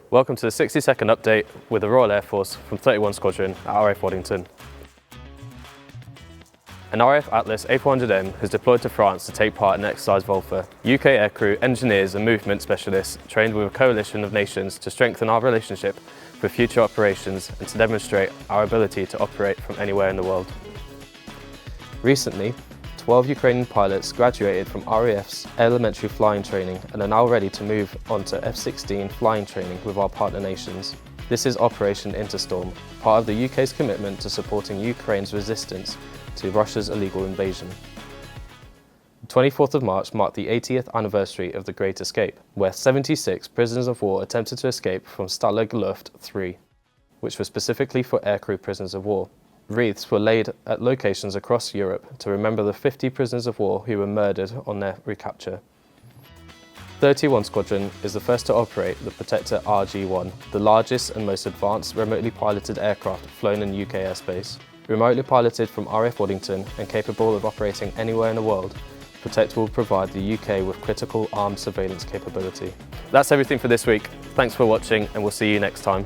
Welcome to the 60-second update with the Royal Air Force from 31 Squadron at RAF Waddington. An RAF Atlas A400M has deployed to France to take part in Exercise Volfa. UK aircrew, engineers and movement specialists trained with a coalition of nations to strengthen our relationship for future operations and to demonstrate our ability to operate from anywhere in the world. Recently, 12 Ukrainian pilots graduated from RAF's elementary flying training and are now ready to move on to F-16 flying training with our partner nations. This is Operation Interstorm, part of the UK's commitment to supporting Ukraine's resistance to Russia's illegal invasion. The 24th of March marked the 80th anniversary of the Great Escape, where 76 prisoners of war attempted to escape from Stalag Luft 3, which was specifically for aircrew prisoners of war. Wreaths were laid at locations across Europe to remember the 50 prisoners of war who were murdered on their recapture. 31 Squadron is the first to operate the Protector RG-1, the largest and most advanced remotely piloted aircraft flown in UK airspace. Remotely piloted from RAF Waddington and capable of operating anywhere in the world, Protector will provide the UK with critical armed surveillance capability. That's everything for this week. Thanks for watching and we'll see you next time.